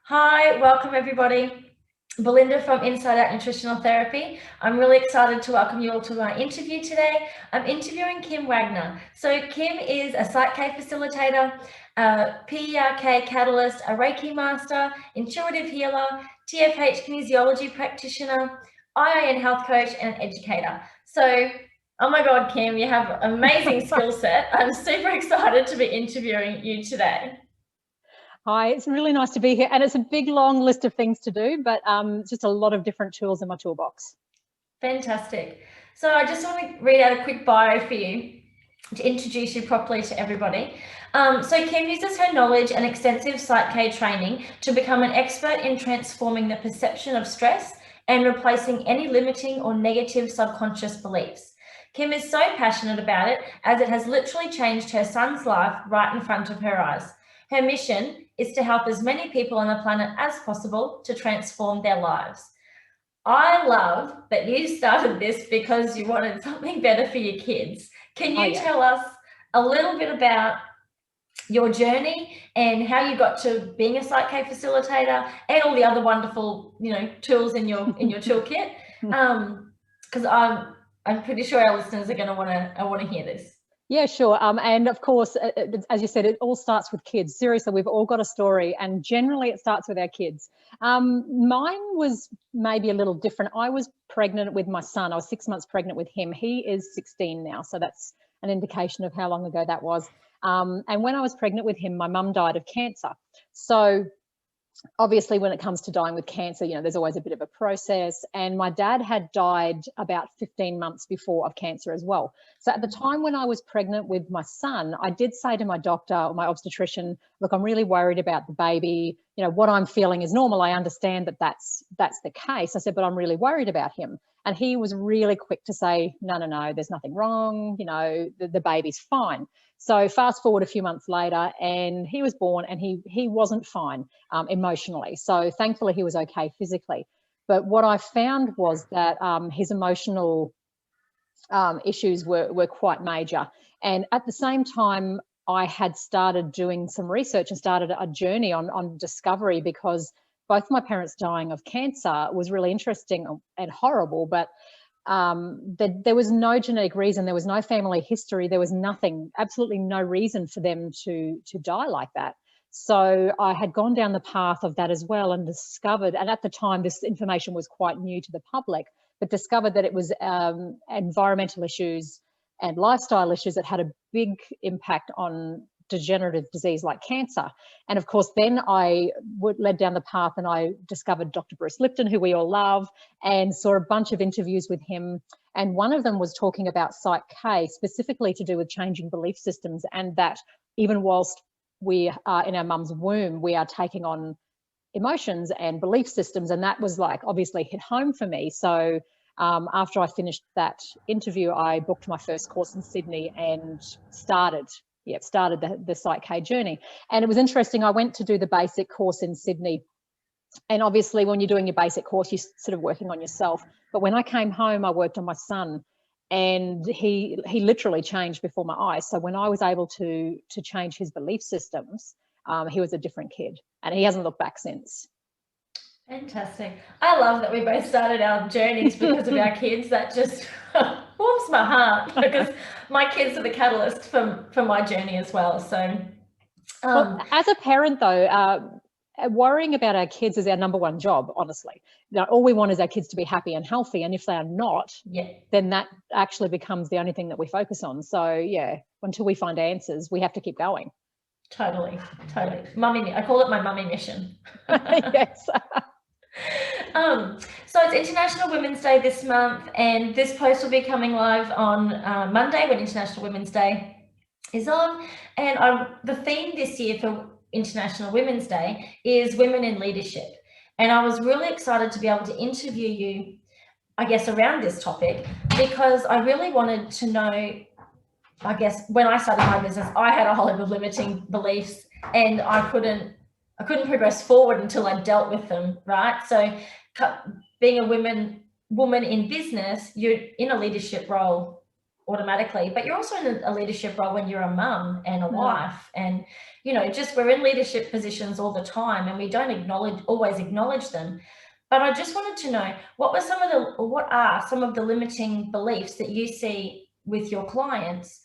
Hi, welcome everybody. Belinda from Inside Out Nutritional Therapy. I'm really excited to welcome you all to my interview today. I'm interviewing Kim Wagner. So Kim is a PSYCH-K facilitator, a PSYCH-K catalyst, a Reiki master, intuitive healer, TFH kinesiology practitioner, IIN health coach, and educator. So, oh my God, Kim, you have an amazing skill set. I'm super excited to be interviewing you today. Hi, it's really nice to be here. And it's a big, long list of things to do, but just a lot of different tools in my toolbox. Fantastic. So I just want to read out a quick bio for you to introduce you properly to everybody. So Kim uses her knowledge and extensive PSYCH-K training to become an expert in transforming the perception of stress and replacing any limiting or negative subconscious beliefs. Kim is so passionate about it as it has literally changed her son's life right in front of her eyes. Her mission is to help as many people on the planet as possible to transform their lives. I love that you started this because you wanted something better for your kids. Can you tell us a little bit about your journey and how you got to being a PSYCH-K facilitator and all the other wonderful, tools in your toolkit? Because I'm pretty sure our listeners are going to want to hear this. Yeah, sure. And of course, as you said, it all starts with kids. Seriously, we've all got a story, and generally it starts with our kids. Mine was maybe a little different. I was pregnant with my son. I was 6 months pregnant with him. He is 16 now, so that's an indication of how long ago that was. And when I was pregnant with him, my mum died of cancer. So obviously, when it comes to dying with cancer, there's always a bit of a process. And my dad had died about 15 months before of cancer as well. So at the time when I was pregnant with my son, I did say to my doctor or my obstetrician, look, I'm really worried about the baby. What I'm feeling is normal. I understand that that's the case. I said, but I'm really worried about him. And he was really quick to say, no, there's nothing wrong. The baby's fine. So fast forward a few months later, and he was born, and he wasn't fine emotionally. So thankfully he was okay physically. But what I found was that his emotional issues were quite major. And at the same time, I had started doing some research and started a journey on discovery, because both my parents dying of cancer was really interesting and horrible, but there was no genetic reason, there was no family history, there was nothing, absolutely no reason for them to die like that. So I had gone down the path of that as well, and discovered, and at the time this information was quite new to the public, but discovered that it was environmental issues and lifestyle issues that had a big impact on degenerative disease like cancer. And of course, then I led down the path and I discovered Dr. Bruce Lipton, who we all love, and saw a bunch of interviews with him. And one of them was talking about PSYCH-K, specifically to do with changing belief systems, and that even whilst we are in our mum's womb, we are taking on emotions and belief systems. And that was obviously hit home for me. So after I finished that interview, I booked my first course in Sydney and started the PSYCH-K journey. And it was interesting. I went to do the basic course in Sydney. And obviously when you're doing your basic course, you're sort of working on yourself. But when I came home, I worked on my son, and he literally changed before my eyes. So when I was able to change his belief systems, he was a different kid, and he hasn't looked back since. Fantastic. I love that we both started our journeys because of our kids. That just warms my heart, because my kids are the catalyst for my journey as well. So, well, as a parent though, worrying about our kids is our number one job, honestly. All we want is our kids to be happy and healthy, and if they are not, then that actually becomes the only thing that we focus on. So yeah, until we find answers, we have to keep going. Totally. Mummy, I call it my mummy mission. Yes. So it's International Women's Day this month, and this post will be coming live on Monday, when International Women's Day is on. And the theme this year for International Women's Day is Women in Leadership. And I was really excited to be able to interview you, I guess, around this topic, because I really wanted to know, I guess, when I started my business, I had a whole lot of limiting beliefs, and I couldn't progress forward until I dealt with them, right? So being a woman in business, you're in a leadership role automatically, but you're also in a leadership role when you're a mum and a wife, and just we're in leadership positions all the time, and we don't always acknowledge them. But I just wanted to know, what are some of the limiting beliefs that you see with your clients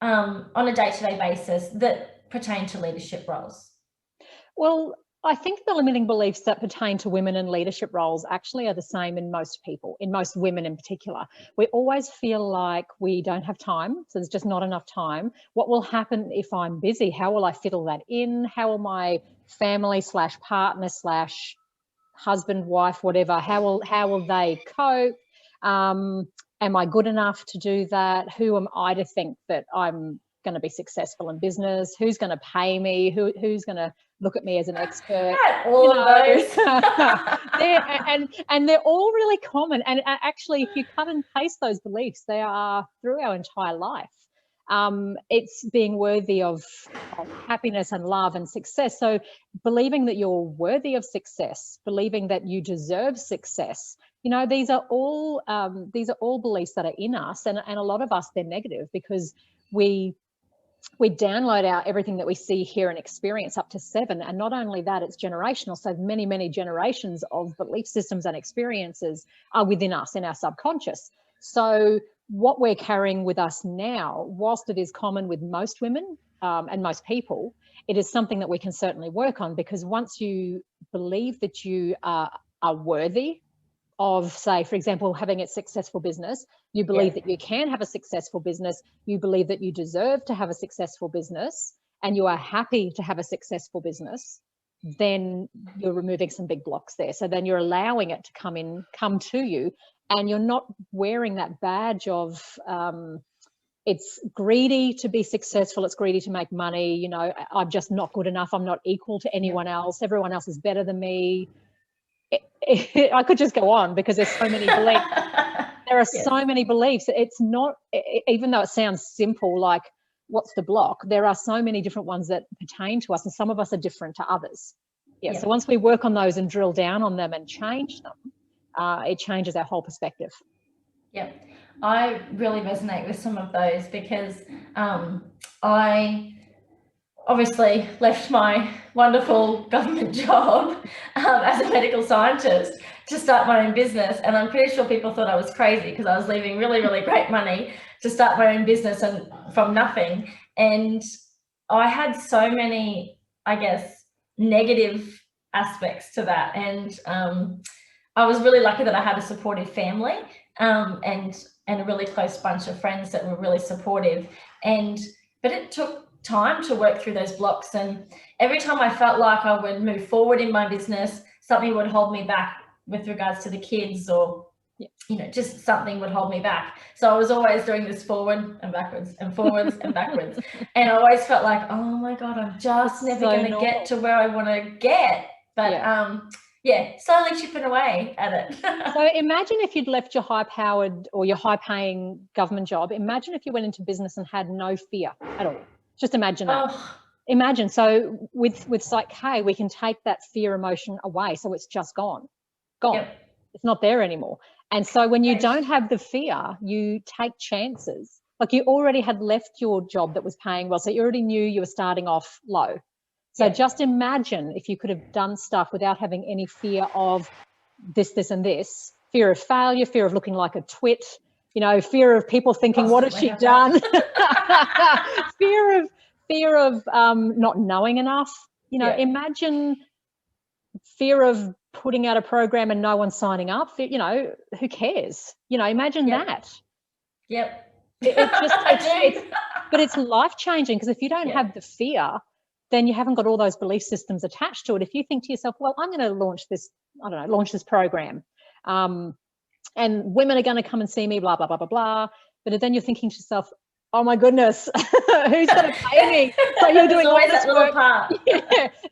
on a day-to-day basis that pertain to leadership roles? Well, I think the limiting beliefs that pertain to women in leadership roles actually are the same in most people, in most women in particular. We always feel like we don't have time, so there's just not enough time. What will happen if I'm busy? How will I fit all that in? How will my family / partner / husband, wife, whatever, how will they cope? Am I good enough to do that? Who am I to think that I'm going to be successful in business? Who's going to pay me? Who's going to look at me as an expert? All of those. and they're all really common. And actually, if you cut and paste those beliefs, they are through our entire life. It's being worthy of happiness and love and success. So believing that you're worthy of success, believing that you deserve success, these are all beliefs that are in us, and a lot of us, they're negative because we download out everything that we see, hear, and experience up to 7. And not only that, it's generational. So many generations of belief systems and experiences are within us in our subconscious. So what we're carrying with us now, whilst it is common with most women and most people, it is something that we can certainly work on, because once you believe that you are worthy of, say, for example, having a successful business, you believe that you can have a successful business, you believe that you deserve to have a successful business, and you are happy to have a successful business, then you're removing some big blocks there. So then you're allowing it to come to you, and you're not wearing that badge of it's greedy to be successful, it's greedy to make money, I'm just not good enough, I'm not equal to anyone else, everyone else is better than me. I could just go on, because there's so many beliefs. There are so many beliefs. It's not, even though it sounds simple, like what's the block, there are so many different ones that pertain to us, and some of us are different to others. So once we work on those and drill down on them and change them, it changes our whole perspective. I really resonate with some of those, because I obviously left my wonderful government job as a medical scientist to start my own business, and I'm pretty sure people thought I was crazy, because I was leaving really great money to start my own business and from nothing. And I had so many, I guess, negative aspects to that, and I was really lucky that I had a supportive family and a really close bunch of friends that were really supportive. But it took time to work through those blocks, and every time I felt like I would move forward in my business, something would hold me back with regards to the kids, or just something would hold me back. So I was always doing this forward and backwards and forwards and backwards, and I always felt like, oh my God, I'm just never going to get to where I want to get. But slowly chipping away at it. So imagine if you'd left your high-powered or your high-paying government job. Imagine if you went into business and had no fear at all. Just imagine that. Imagine. So with PSYCH-K, we can take that fear emotion away. So it's just gone. It's not there anymore. And so when you don't have the fear, you take chances. Like, you already had left your job that was paying well. So you already knew you were starting off low. So just imagine if you could have done stuff without having any fear of this, and this. Fear of failure, fear of looking like a twit, fear of people thinking, what has she done? fear of not knowing enough. Imagine fear of putting out a program and no one signing up. Who cares? Imagine that. But it's life-changing, because if you don't have the fear, then you haven't got all those belief systems attached to it. If you think to yourself, well, I'm going to launch this program, and women are going to come and see me, blah, blah, blah, blah, blah. But then you're thinking to yourself, oh my goodness, who's going to pay me? So you're doing all this work.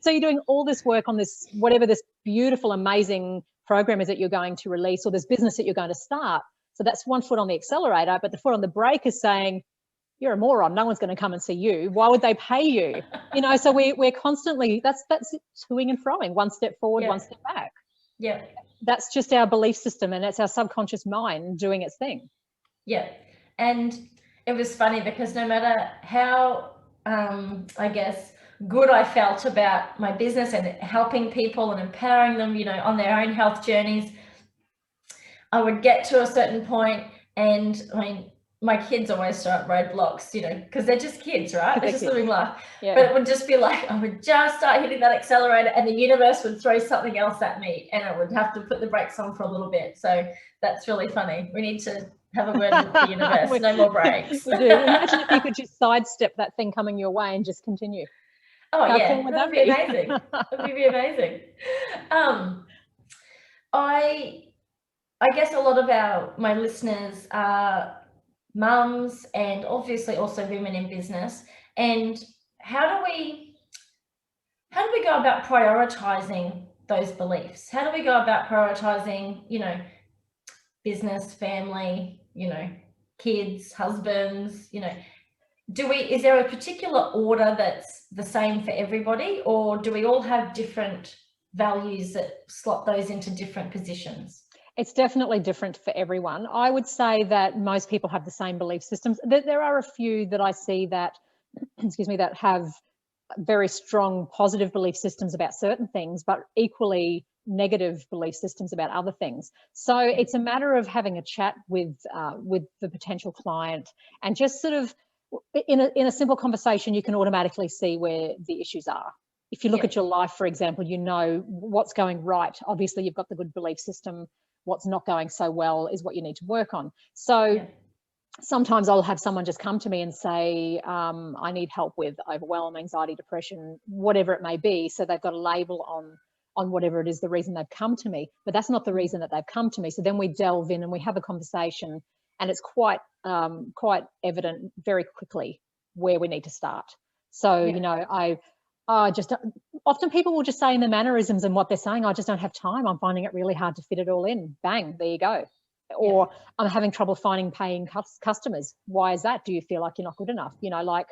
So you're doing all this work on this, whatever this beautiful, amazing program is that you're going to release, or this business that you're going to start. So that's one foot on the accelerator, but the foot on the brake is saying, you're a moron, no one's going to come and see you. Why would they pay you? So we're constantly, that's toing and froing, one step forward, one step back. That's just our belief system, and it's our subconscious mind doing its thing. And it was funny because no matter how, I guess, good I felt about my business and helping people and empowering them, you know, on their own health journeys, I would get to a certain point, and I mean, my kids always throw up roadblocks, you know, because they're just kids, right? They're just living life. Yeah. But it would just be like, I would just start hitting that accelerator and the universe would throw something else at me and I would have to put the brakes on for a little bit. So that's really funny. We need to have a word with the universe. No more brakes. We do. Imagine if you could just sidestep that thing coming your way and just continue. Oh, How yeah, cool would that'd that be amazing. That would be amazing. I guess a lot of my listeners are mums and obviously also women in business. And how do we go about prioritizing those beliefs? How do we go about prioritizing, you know, business, family, you know, kids, husbands, you know, is there a particular order that's the same for everybody, or do we all have different values that slot those into different positions? It's definitely different for everyone. I would say that most people have the same belief systems. There are a few that I see that, excuse me, that have very strong positive belief systems about certain things, but equally negative belief systems about other things. So it's a matter of having a chat with the potential client, and just sort of in a simple conversation, you can automatically see where the issues are. If you look at your life, for example, you know what's going right. Obviously, you've got the good belief system. What's not going so well is what you need to work on. So sometimes I'll have someone just come to me and say, I need help with overwhelm, anxiety, depression, whatever it may be. So they've got a label on whatever it is, the reason they've come to me, but that's not the reason that they've come to me. So then we delve in and we have a conversation, and it's quite evident very quickly where we need to start. So, you know, often people will just say in their mannerisms and what they're saying, I just don't have time. I'm finding it really hard to fit it all in. Bang, there you go. Or I'm having trouble finding paying customers. Why is that? Do you feel like you're not good enough? You know, like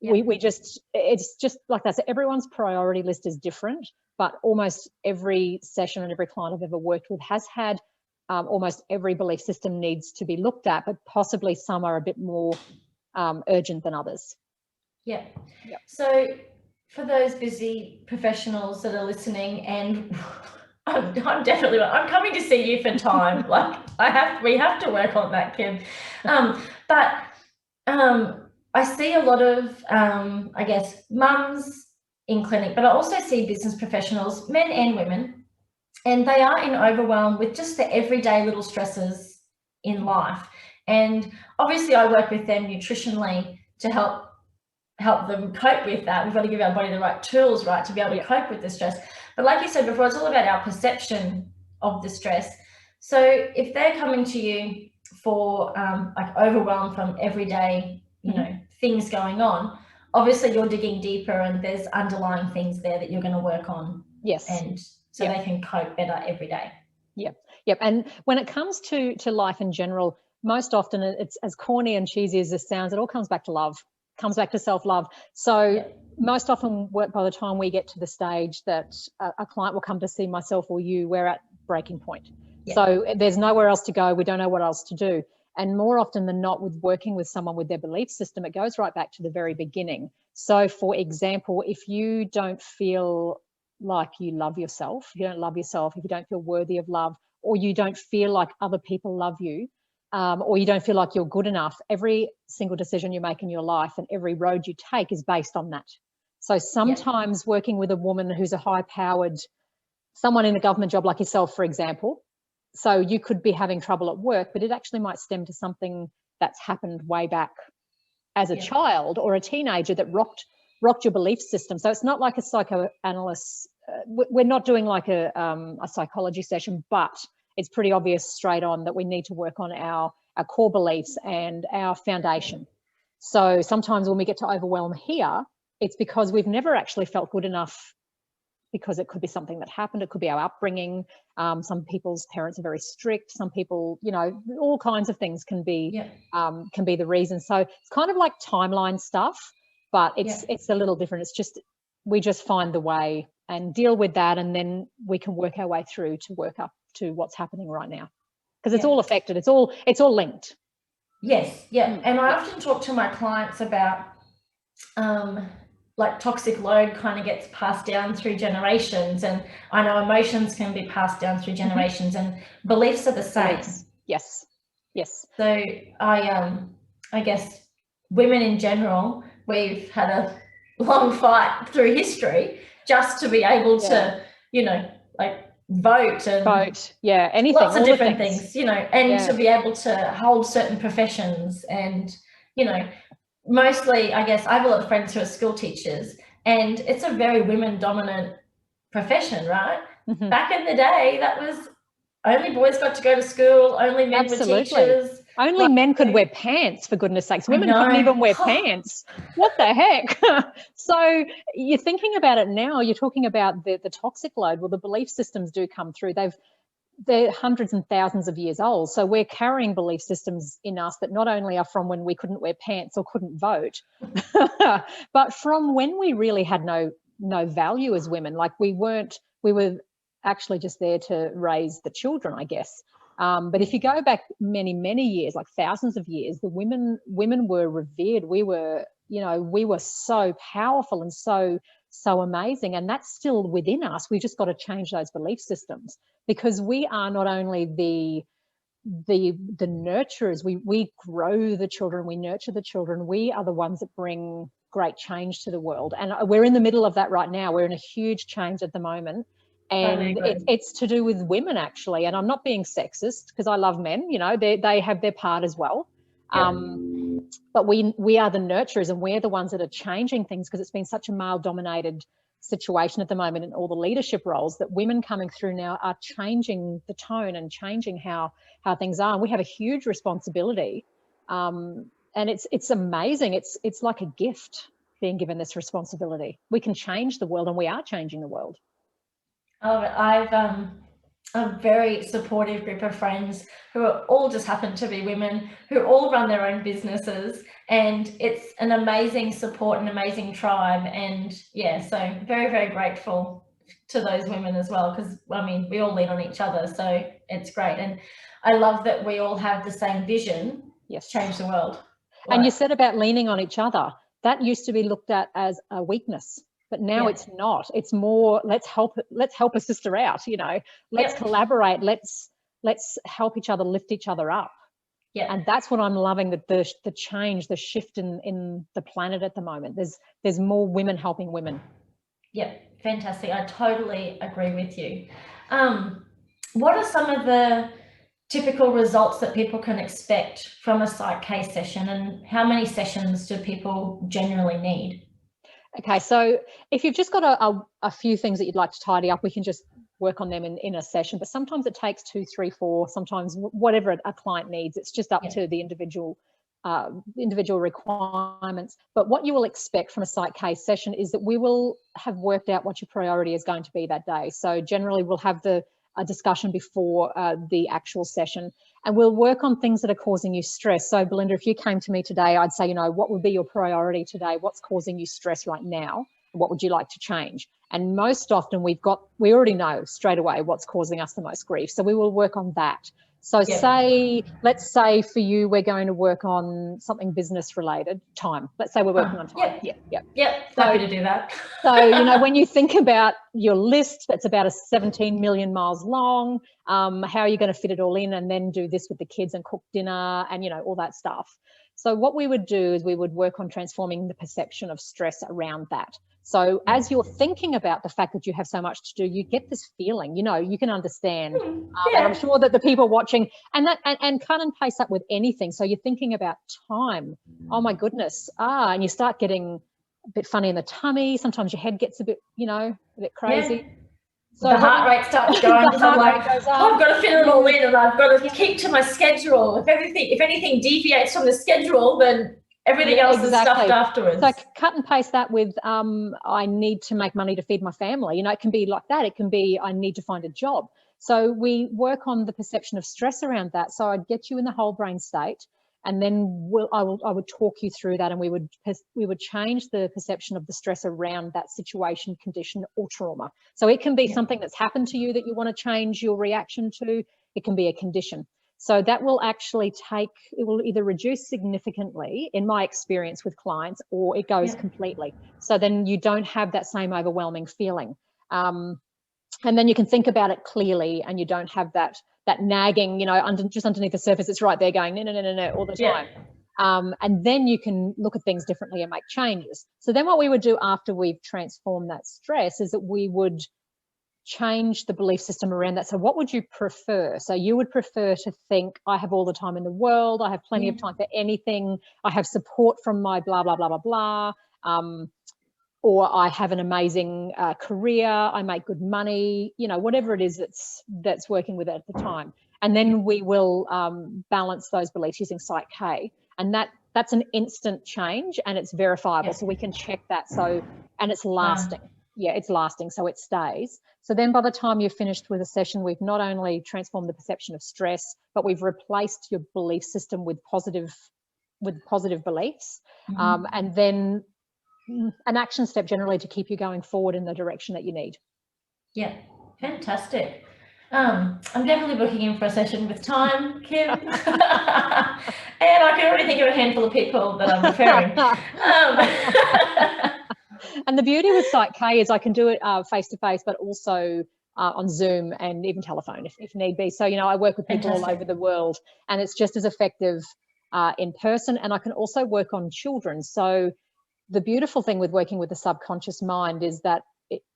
it's just like that. So everyone's priority list is different, but almost every session and every client I've ever worked with has had almost every belief system needs to be looked at, but possibly some are a bit more urgent than others. Yeah. So for those busy professionals that are listening, and I'm definitely, I'm coming to see you for time. Like we have to work on that, Kim. But I see a lot of, I guess, mums in clinic, but I also see business professionals, men and women, and they are in overwhelm with just the everyday little stresses in life. And obviously I work with them nutritionally to help them cope with that. We've got to give our body the right tools, right, to be able to cope with the stress. But like you said before, it's all about our perception of the stress. So if they're coming to you for like overwhelm from everyday, you know, things going on, obviously you're digging deeper and there's underlying things there that you're going to work on. Yes. And so they can cope better every day. Yep. And when it comes to life in general, most often it's as corny and cheesy as this sounds, it all comes back to love, comes back to self-love. So most often by the time we get to the stage that a client will come to see myself or you, we're at breaking point. So there's nowhere else to go. We don't know what else to do. And more often than not, with working with someone with their belief system, it goes right back to the very beginning. So for example, if you don't feel like you love yourself, if you don't love yourself, if you don't feel worthy of love, or you don't feel like other people love you, or you don't feel like you're good enough, every single decision you make in your life and every road you take is based on that. So sometimes working with a woman who's a high-powered, someone in a government job like yourself, for example, so you could be having trouble at work, but it actually might stem to something that's happened way back as a child or a teenager that rocked your belief system. So it's not like a psychoanalyst. We're not doing like a psychology session, but it's pretty obvious straight on that we need to work on our core beliefs and our foundation. So sometimes when we get to overwhelm here, it's because we've never actually felt good enough, because it could be something that happened. It could be our upbringing. Some people's parents are very strict. Some people, you know, all kinds of things can be the reason. So it's kind of like timeline stuff, but it's a little different. It's just, we just find the way and deal with that, and then we can work our way through to work up to what's happening right now, because it's all affected. It's all linked. Yes, yeah. And I often talk to my clients about like toxic load kind of gets passed down through generations, and I know emotions can be passed down through generations, and beliefs are the same. Yes. So I guess women in general, we've had a long fight through history just to be able to, you know, like vote, anything, lots of all different the things. things, you know, and to be able to hold certain professions, and, you know, mostly, I guess, I have a lot of friends who are school teachers, and it's a very women dominant profession, right? Back in the day, that was only boys got to go to school, only men were teachers. Only men could wear pants, for goodness sakes. Women couldn't even wear pants. What the heck? So you're thinking about it now, you're talking about the toxic load. Well, the belief systems do come through. They're hundreds and thousands of years old. So we're carrying belief systems in us that not only are from when we couldn't wear pants or couldn't vote, but from when we really had no value as women. Like we were actually just there to raise the children, I guess. But if you go back many, many years, like thousands of years, the women were revered. We were so powerful and so amazing, and that's still within us. We've just got to change those belief systems, because we are not only the nurturers. We grow the children, we nurture the children. We are the ones that bring great change to the world, and we're in the middle of that right now. We're in a huge change at the moment, and it's to do with women, actually. And I'm not being sexist, because I love men, you know, they have their part as well. But we are the nurturers, and we're the ones that are changing things, because it's been such a male dominated situation at the moment in all the leadership roles, that women coming through now are changing the tone and changing how things are. And we have a huge responsibility, and it's amazing. It's like a gift being given this responsibility. We can change the world, and we are changing the world. I've a very supportive group of friends who are all just happen to be women, who all run their own businesses, and it's an amazing support, an amazing tribe. And yeah, so very, very grateful to those women as well, because I mean, we all lean on each other, so it's great. And I love that we all have the same vision to change the world. And you said about leaning on each other, that used to be looked at as a weakness. But now it's not. It's more, let's help a sister out, you know, let's collaborate, let's help each other, lift each other up. And that's what I'm loving, that the change, the shift in the planet at the moment. There's more women helping women. Yeah, fantastic. I totally agree with you. What are some of the typical results that people can expect from a PSYCH-K session, and how many sessions do people generally need? Okay, so if you've just got a few things that you'd like to tidy up, we can just work on them in a session. But sometimes it takes 2, 3, 4, sometimes whatever a client needs. It's just up to the individual requirements. But what you will expect from a PSYCH-K session is that we will have worked out what your priority is going to be that day. So generally we'll have a discussion before the actual session, and we'll work on things that are causing you stress. So Belinda, if you came to me today, I'd say, you know, what would be your priority today? What's causing you stress right now? What would you like to change? And most often we already know straight away what's causing us the most grief. So we will work on that. So let's say for you, we're going to work on something business related, time. Let's say we're working on time. Happy to do that. So, you know, when you think about your list, that's about 17 million miles long. How are you going to fit it all in, and then do this with the kids and cook dinner and, you know, all that stuff. So what we would do is we would work on transforming the perception of stress around that. So as you're thinking about the fact that you have so much to do, you get this feeling, you know, you can understand. And I'm sure that the people watching, and cut and paste that with anything. So you're thinking about time. Oh my goodness. And you start getting a bit funny in the tummy. Sometimes your head gets a bit, you know, a bit crazy. So the heart rate starts going, because I'm like, I've got to fit it all in, and I've got to keep to my schedule. If anything deviates from the schedule, then everything else is stuffed afterwards. So cut and paste that with, I need to make money to feed my family. You know, it can be like that. It can be, I need to find a job. So we work on the perception of stress around that. So I'd get you in the whole brain state, and then I would talk you through that, and we would change the perception of the stress around that situation, condition, or trauma. So it can be something that's happened to you that you want to change your reaction to. It can be a condition. So that will actually it will either reduce significantly in my experience with clients, or it goes completely. So then you don't have that same overwhelming feeling. And then you can think about it clearly, and you don't have that nagging, just underneath the surface. It's right there going, no, all the time. And then you can look at things differently and make changes. So then what we would do after we've transformed that stress is that we would change the belief system around that. So what would you prefer? So you would prefer to think, I have all the time in the world, I have plenty of time for anything, I have support from my blah, blah, blah, blah, blah. Or I have an amazing career, I make good money, whatever it is that's working with it at the time. And then we will balance those beliefs using PSYCH-K. And that's an instant change, and it's verifiable. So we can check that. And it's lasting. Wow. Yeah, it's lasting, so it stays. So then by the time you're finished with a session, we've not only transformed the perception of stress, but we've replaced your belief system with positive beliefs. And then an action step generally to keep you going forward in the direction that you need. Yeah, fantastic. I'm definitely booking in for a session with time, Kim. And I can already think of a handful of people that I'm referring. And the beauty with PSYCH-K is I can do it face-to-face, but also on Zoom and even telephone if need be. So, I work with people all over the world, and it's just as effective in person. And I can also work on children. So the beautiful thing with working with the subconscious mind is that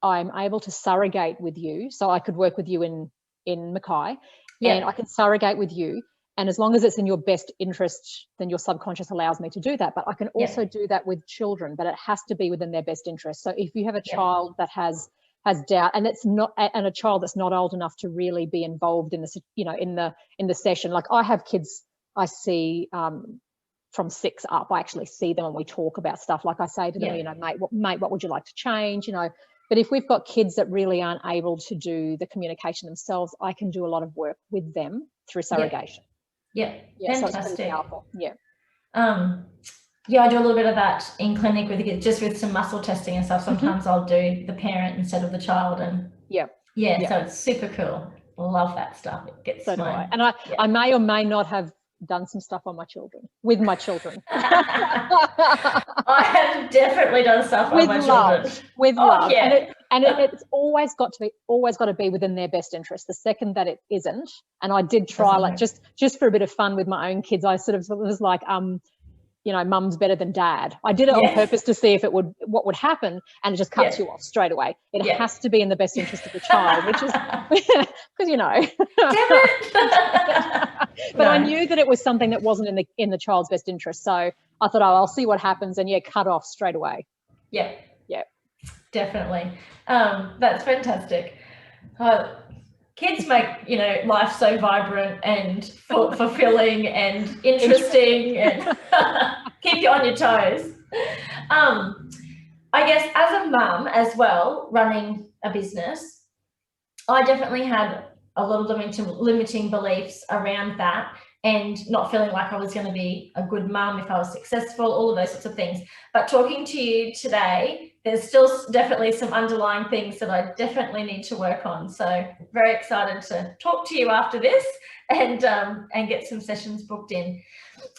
I'm able to surrogate with you. So I could work with you in Mackay, and I can surrogate with you. And as long as it's in your best interest, then your subconscious allows me to do that. But I can also do that with children, but it has to be within their best interest. So if you have a child that has doubt, and a child that's not old enough to really be involved in the in the session, like I have kids I see from 6 up. I actually see them and we talk about stuff. Like I say to them, mate, what would you like to change? But if we've got kids that really aren't able to do the communication themselves, I can do a lot of work with them through surrogation. Yeah, fantastic. So it's pretty powerful. I do a little bit of that in clinic with the kids, just with some muscle testing and stuff. Sometimes I'll do the parent instead of the child, and so it's super cool. Love that stuff. It gets so do I. And I may or may not have done some stuff on my children, with my children. I have definitely done stuff on my children. With love. And it's always got to be within their best interest. The second that it isn't, and I did try just for a bit of fun with my own kids, I sort of was like, mum's better than dad. I did it on purpose to see what would happen, and it just cuts you off straight away. It has to be in the best interest of the child, which is because Damn it. But I knew that it was something that wasn't in the child's best interest. So I thought, I'll see what happens, and cut off straight away. Yeah. Definitely. That's fantastic. Kids make, life so vibrant and fulfilling and interesting and keep you on your toes. I guess as a mum as well, running a business, I definitely had a lot of limiting beliefs around that, and not feeling like I was going to be a good mum if I was successful, all of those sorts of things. But talking to you today, there's still definitely some underlying things that I definitely need to work on. So very excited to talk to you after this and get some sessions booked in.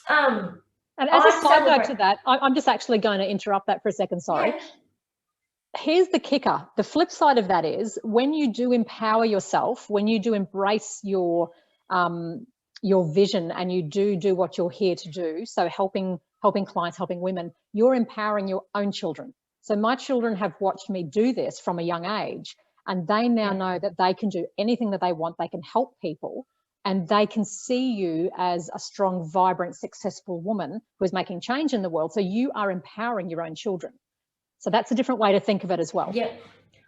And as a side note to that, I'm just actually going to interrupt that for a second. Sorry. Yeah. Here's the kicker. The flip side of that is when you do empower yourself, when you do embrace your vision, and you do what you're here to do, so helping clients, helping women, you're empowering your own children. So my children have watched me do this from a young age, and they now know that they can do anything that they want. They can help people, and they can see you as a strong, vibrant, successful woman who is making change in the world. So you are empowering your own children. So that's a different way to think of it as well. Yeah,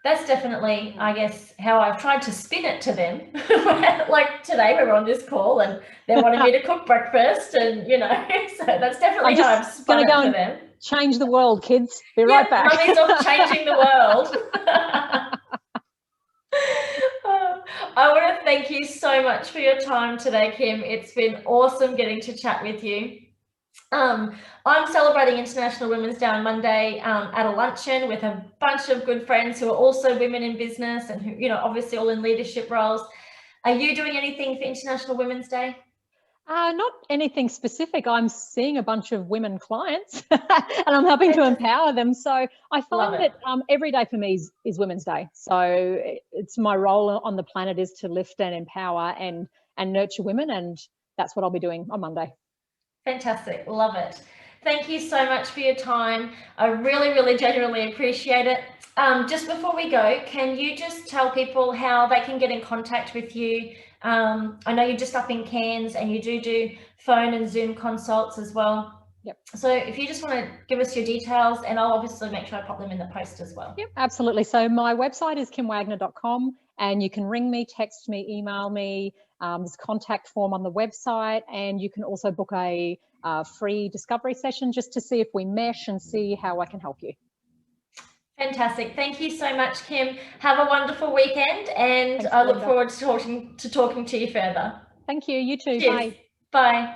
that's definitely, I guess, how I've tried to spin it to them. Like today we were on this call and they wanted me to cook breakfast, and so that's definitely how I've spun it to them. Change the world, kids. Be right back. Mummy's off changing the world. I want to thank you so much for your time today, Kim. It's been awesome getting to chat with you. I'm celebrating International Women's Day on Monday at a luncheon with a bunch of good friends who are also women in business and who, obviously all in leadership roles. Are you doing anything for International Women's Day? Not anything specific. I'm seeing a bunch of women clients and I'm helping to empower them. So I find that every day for me is Women's Day. So it's my role on the planet is to lift and empower and nurture women. And that's what I'll be doing on Monday. Fantastic. Love it. Thank you so much for your time. I really, really genuinely appreciate it. Just before we go, can you just tell people how they can get in contact with you? I know you're just up in Cairns and you do phone and Zoom consults as well. Yep. So if you just want to give us your details, and I'll obviously make sure I pop them in the post as well. Yep, absolutely. So my website is kimwagner.com, and you can ring me, text me, email me. There's a contact form on the website, and you can also book a free discovery session just to see if we mesh and see how I can help you. Fantastic. Thank you so much, Kim. Have a wonderful weekend, and Thanks, I look Belinda. forward to talking to you further. Thank you. You too. Cheers. Bye. Bye.